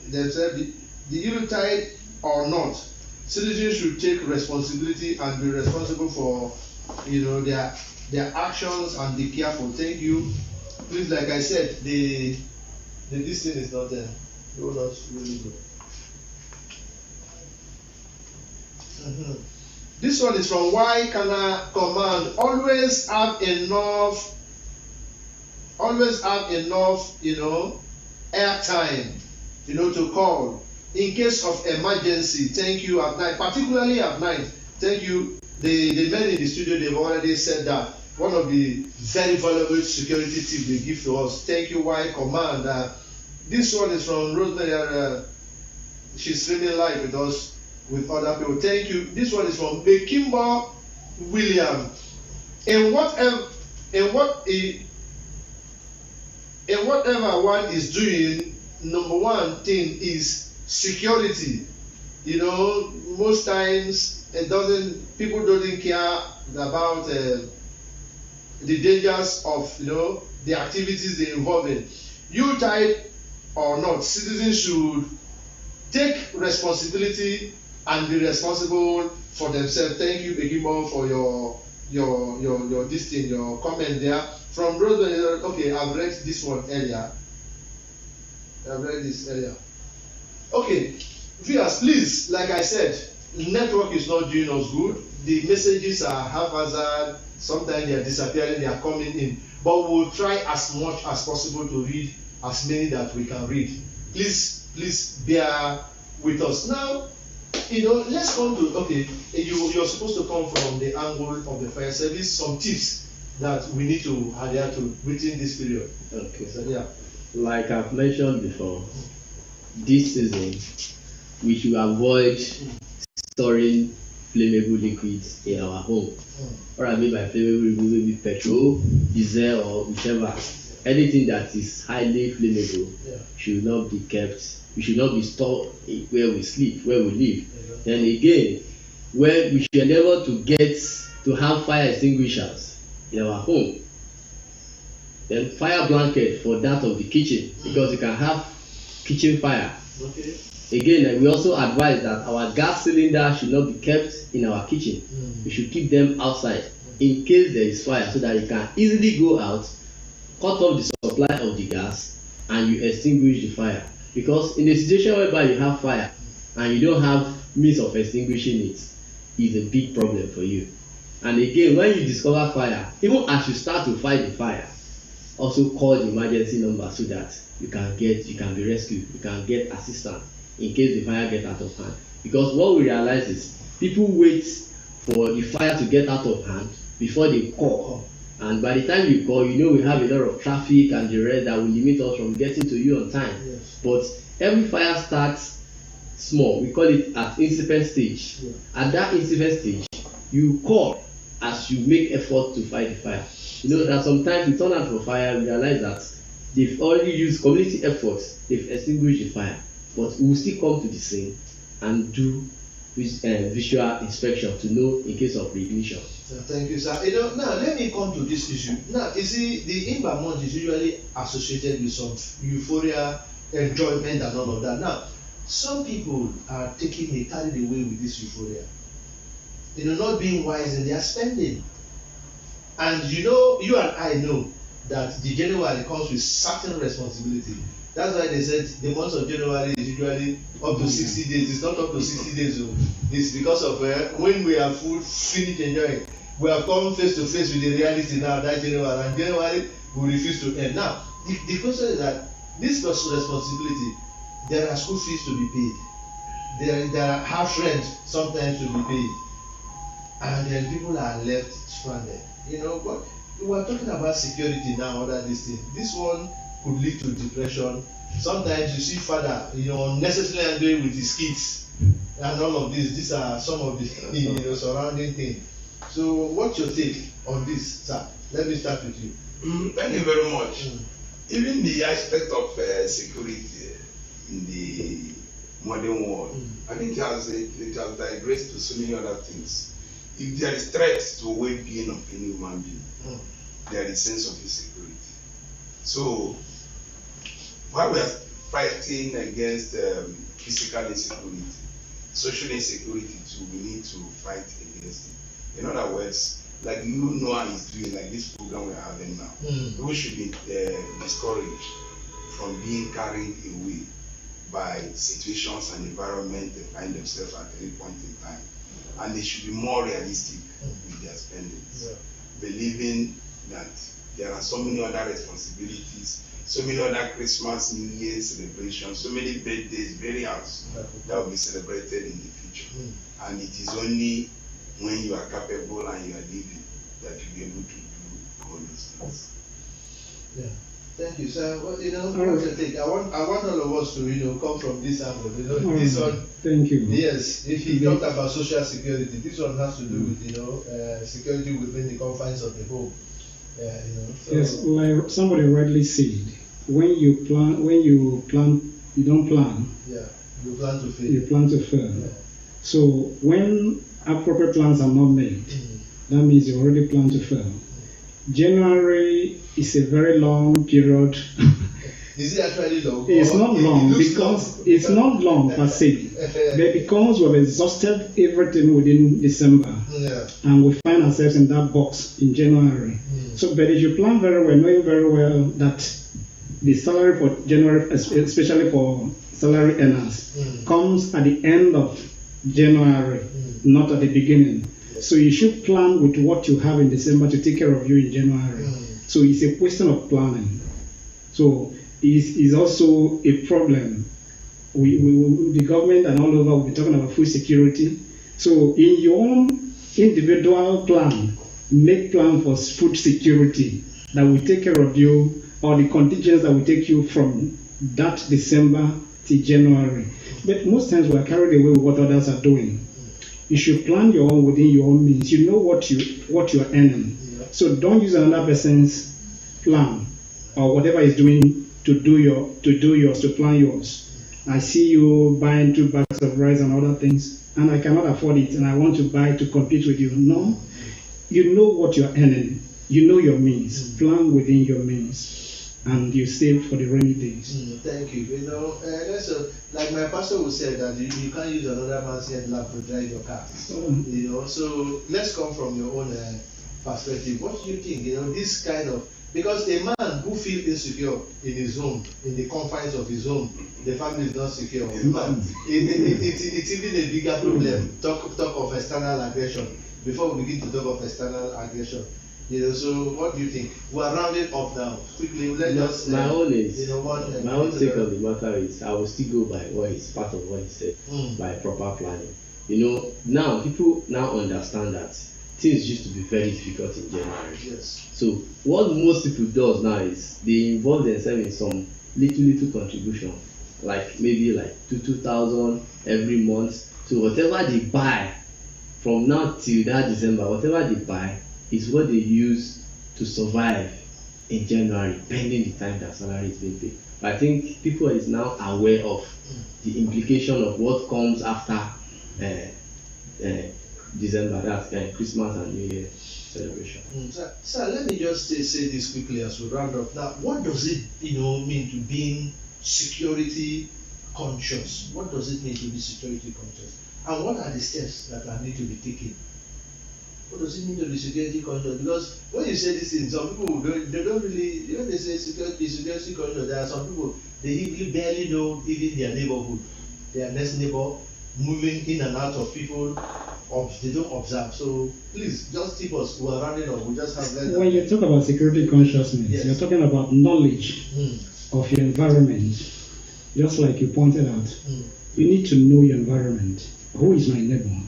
themselves. The Yuletide or not, citizens should take responsibility and be responsible for, you know, their actions and be careful. Thank you. Please, like I said, this thing is not there. It will not really go. This one is from Why Can I Command? Always have enough, you know, airtime, you know, to call in case of emergency. Thank you at night, particularly at night. Thank you. The men in the studio, they've already said that. One of the very valuable security tips they give to us. Thank you, Why Command. This one is from Rosemary. She's streaming live with us. With other people. Thank you. This one is from Bekimba William. And whatever one is doing, number one thing is security. You know, most times people don't care about the dangers of, you know, the activities they involve in. Yuletide or not, citizens should take responsibility and be responsible for themselves. Thank you, Begimo, for your this thing, your comment there. From Rosemary, okay, I've read this one earlier. Okay, viewers, please, like I said, network is not doing us good. The messages are haphazard. Sometimes they are disappearing, they are coming in. But we'll try as much as possible to read as many that we can read. Please bear with us. Now, you know, let's come to, okay, you're supposed to come from the angle of the fire service, some tips that we need to adhere to within this period. Okay. So, yeah. Like I've mentioned before, this season, we should avoid storing flammable liquids in our home. What I mean by flammable will be petrol, diesel, or whichever. Anything that is highly flammable should not be kept. We should not be stored where we sleep, where we live. Then again, where we should endeavor to have fire extinguishers in our home. Then fire blanket for that of the kitchen, because you can have kitchen fire. Okay. Again, we also advise that our gas cylinder should not be kept in our kitchen. We should keep them outside in case there is fire, so that you can easily go out, cut off the supply of the gas, and you extinguish the fire. Because in a situation whereby you have fire and you don't have means of extinguishing it, is a big problem for you. And again, when you discover fire, even as you start to fight the fire, also call the emergency number so that you can be rescued, you can get assistance in case the fire get out of hand. Because what we realize is people wait for the fire to get out of hand before they call, and by the time you call, we have a lot of traffic and the rest that will limit us from getting to you on time. Yes. But every fire starts small. We call it at incipient stage. Yeah. At that incipient stage, you call as you make effort to fight the fire. That sometimes we turn out for fire, we realize that they've already used community efforts, they've extinguished the fire, but we will still come to the scene and do visual inspection to know in case of reignition. Thank you, sir. Now let me come to this issue. Now, you see, the Imba month is usually associated with some euphoria, enjoyment, and all of that. Now, some people are carried away with this euphoria. Not being wise in their spending. And you and I know that the January comes with certain responsibility. That's why they said the month of January is usually up to 60 days. It's not up to 60 days. It's because of when we are finished enjoying. We have come face to face with the reality now that January, and January will refuse to end. Now, the question is that this responsibility, there are school fees to be paid. There are house rent sometimes to be paid. And then people are left stranded. But we are talking about security now, other this thing. This one could lead to depression. Sometimes you see father, unnecessarily angry with his kids, and all of this. These are some of the surrounding things. So, what's your take on this, sir? Let me start with you. Thank you very much. Even the aspect of security in the modern world, I think it has digressed to so many other things. If there is threat to well-being of any human being, there is sense of insecurity. So, while we are fighting against physical insecurity, social insecurity too, we need to fight against it. In other words, like NOA is doing, like this program we're having now, we should be discouraged from being carried away by situations and environment they find themselves at any point in time. And they should be more realistic with their spendings, believing that there are so many other responsibilities, so many other Christmas, New Year celebrations, so many birthdays, burials that will be celebrated in the future. And it is only when you are capable and you are living that you'll be able to do all those things. Yeah. Thank you, sir. Well, what's your take? I want all of us to, come from this angle. This one. Thank you. Yes, if you talk about social security, this one has to do with, security within the confines of the home. So. Yes, like somebody rightly said, when you plan, you don't plan. Yeah, you plan to fail. You plan to fail. Yeah. So when appropriate plans are not made, that means you already plan to fail. January is a very long period. Is it actually long? It's not long because it's not long per se, but because we've exhausted everything within December, and we find ourselves in that box in January. So, but if you plan very well, knowing very well that the salary for January, especially for salary earners, comes at the end of January, not at the beginning. So you should plan with what you have in December to take care of you in January. So it's a question of planning. So it's also a problem. The government and all over will be talking about food security. So in your own individual plan, make plan for food security that will take care of you, or the contingents that will take you from that December to January. But most times we are carried away with what others are doing. You should plan your own within your own means. You know what you are earning. So don't use another person's plan or whatever is doing to plan yours. I see you buying 2 bags of rice and other things, and I cannot afford it, and I want to buy to compete with you. No, you know what you are earning. You know your means. Plan within your means, and you save for the rainy days. Thank you. Like my pastor would say that you can't use another man's head lamp to drive your car. So let's come from your own perspective. What do you think? This kind of, because a man who feels insecure in his home, in the confines of his home, the family is not secure. It's even a bigger problem. Talk of external aggression. Before we begin to talk of external aggression, So what do you think? We are rounding up now. Quickly, let us. My own is my own take on the matter is I will still go by what is part of what he said by proper planning. Now people now understand that things used to be very difficult in January. Yes. So what most people does now is they involve themselves in some little contribution, like maybe like 2,000 every month. So whatever they buy from now till that December, whatever they buy is what they use to survive in January, pending the time that salary is being paid. But I think people is now aware of the implication of what comes after December, that's Christmas and New Year celebration. Sir, let me just say this quickly as we round up. Now, what does it mean to being security conscious? What does it mean to be security conscious? And what are the steps that are need to be taken? What does it mean to be security conscious? Because when you say this thing, some people they don't really, when they say security conscious, there are some people they barely know even their neighborhood, their next neighbor, moving in and out of people. They don't observe. So please just keep us. We are running up. We just have. When you talk about security consciousness, yes, you're talking about knowledge of your environment. Just like you pointed out, you need to know your environment. Who is my neighbor?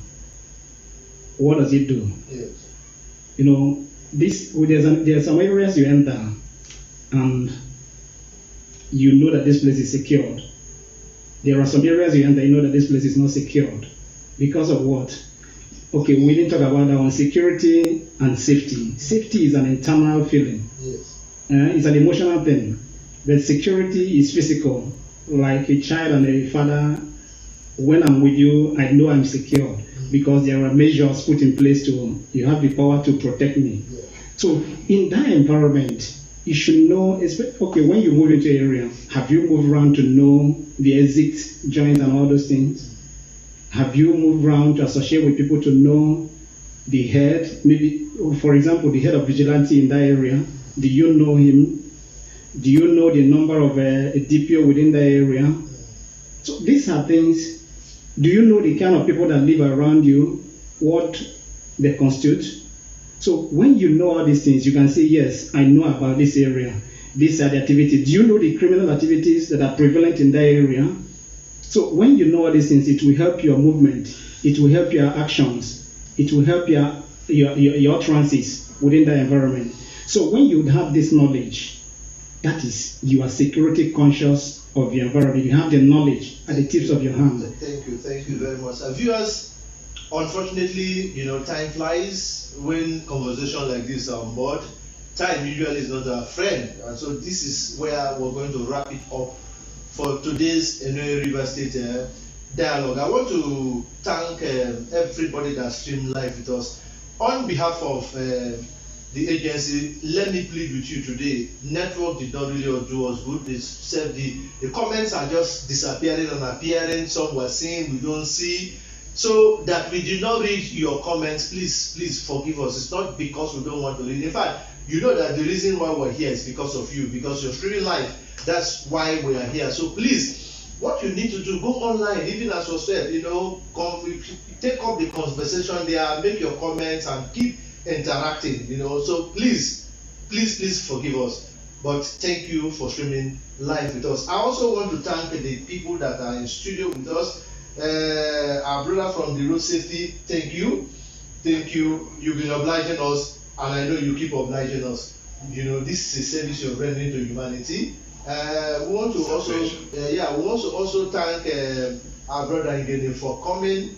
What does it do? Yes. There are some areas you enter, and you know that this place is secured. There are some areas you enter, you know that this place is not secured. Because of what? Okay, we didn't talk about that one. Security and safety. Safety is an internal feeling. Yes. It's an emotional thing. But security is physical. Like a child and a father, when I'm with you, I know I'm secured because there are measures put in place you have the power to protect me. Yeah. So in that environment, you should know, okay, when you move into an area, have you moved around to know the exit joints and all those things? Have you moved around to associate with people to know the head? Maybe, for example, the head of vigilante in that area. Do you know him? Do you know the number of a DPO within the area? So these are things. Do you know the kind of people that live around you, what they constitute? So when you know all these things, you can say, yes, I know about this area. These are the activities. Do you know the criminal activities that are prevalent in that area? So when you know all these things, it will help your movement. It will help your actions. It will help your utterances within the environment. So when you have this knowledge, that is, you are security conscious of your environment. You have the knowledge at the tips of your hand. Thank you very much. Viewers, unfortunately, time flies when conversation like this are on board. Time usually is not our friend, and so this is where we're going to wrap it up for today's NOA River State dialogue. I want to thank everybody that streamed live with us. On behalf of the agency, let me plead with you today. Network did not really do us good. The comments are just disappearing and appearing. Some were seen, we don't see. So that we did not read your comments, please forgive us. It's not because we don't want to read. In fact, you know that the reason why we're here is because of you, because you're streaming live. That's why we are here. So please, what you need to do, go online, even as was said, take up the conversation there, make your comments and keep interacting, So please forgive us. But thank you for streaming live with us. I also want to thank the people that are in studio with us. Our brother from the road safety, thank you. You've been obliging us, and I know you keep obliging us. This is a service you're rendering to humanity. We want to also thank our brother again for coming,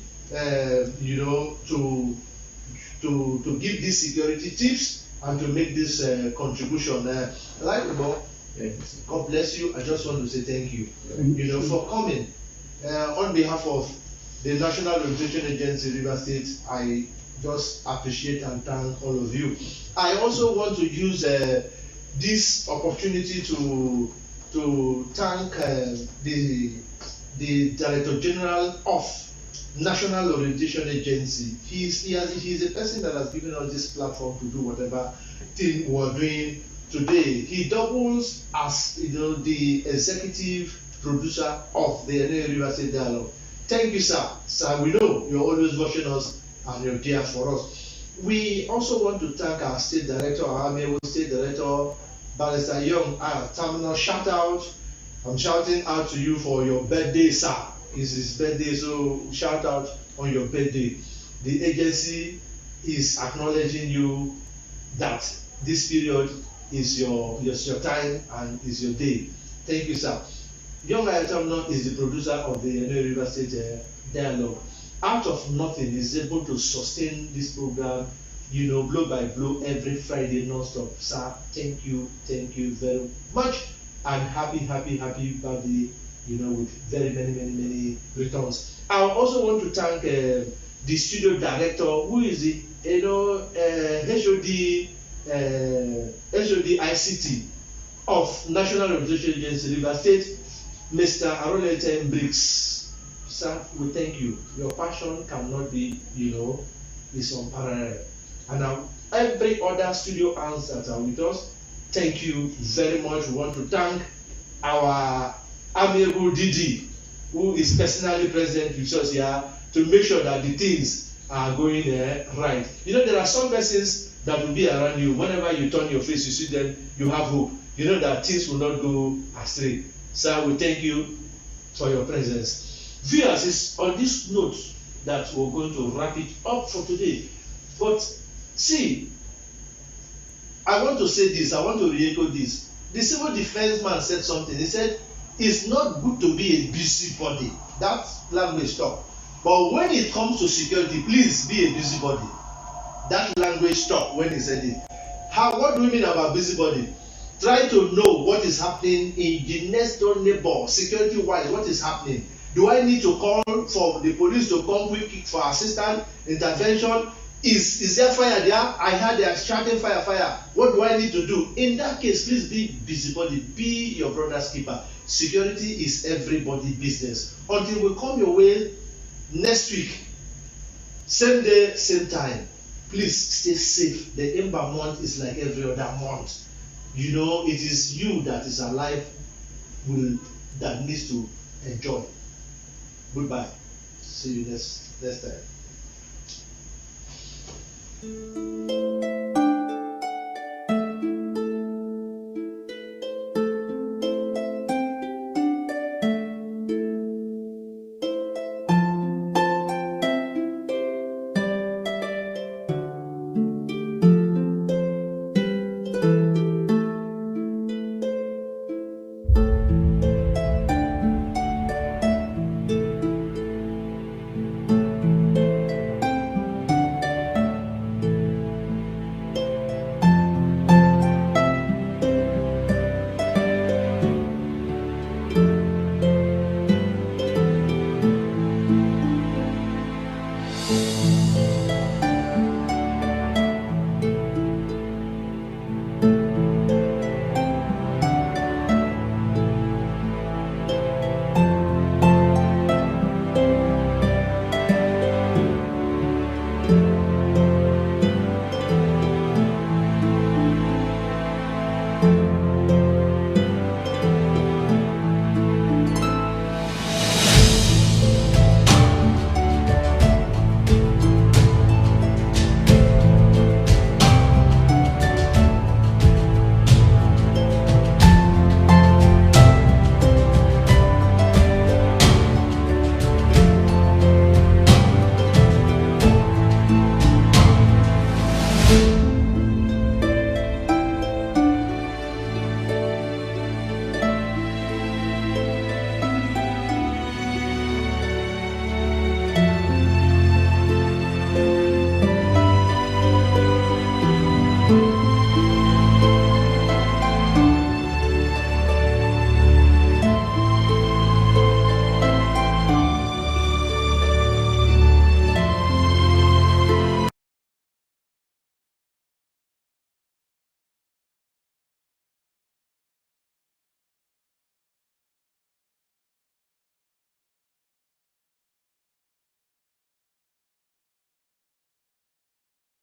to give these security tips and to make this contribution. God bless you. I just want to say thank you, for coming. On behalf of the National Orientation Agency, River State, I just appreciate and thank all of you. I also want to use this opportunity to thank the Director General of National Orientation Agency. He's a person that has given us this platform to do whatever thing we're doing today. He doubles as the executive producer of the NOA River State Dialogue. Thank you, sir. Sir, we know you're always watching us and you're there for us. We also want to thank our state director, our Amiable state director, Barrister Young, our terminal. Shout out. I'm shouting out to you for your birthday, sir. It's his birthday, so shout out on your birthday. The agency is acknowledging you that this period is your time and is your day. Thank you, sir. Young Ayatamno is the producer of the NOA River State Dialogue. Out of nothing, is able to sustain this program, blow by blow every Friday non-stop. Sir, thank you very much, and happy birthday, with very many returns. I also want to thank the studio director, who is the HOD ICT of National Reputation Agency River State, Mr. Arolete Briggs. Sir, we thank you. Your passion cannot be, is unparalleled. And now every other studio hands that are with us, thank you very much. We want to thank our amiable DD, who is personally present with us here to make sure that the things are going right. There are some persons that will be around you. Whenever you turn your face, you see them, you have hope. That things will not go astray. Sir, we thank you for your presence. Viewers, it's on this note that we're going to wrap it up for today. But see, I want to say this, I want to re-echo this. The civil defense man said something. He said, it's not good to be a busybody. That language stop. But when it comes to security, please be a busybody. That language stop when he said it. What do we mean about busybody? Try to know what is happening in the next door neighbor, security-wise, what is happening. Do I need to call for the police to come quick for assistance, intervention? Is there fire there? I heard they are shouting fire. What do I need to do? In that case, please be busybody. Be your brother's keeper. Security is everybody's business. Until we come your way next week, same day, same time. Please stay safe. The Ember month is like every other month. It is you that is alive that needs to enjoy. Goodbye. See you next time.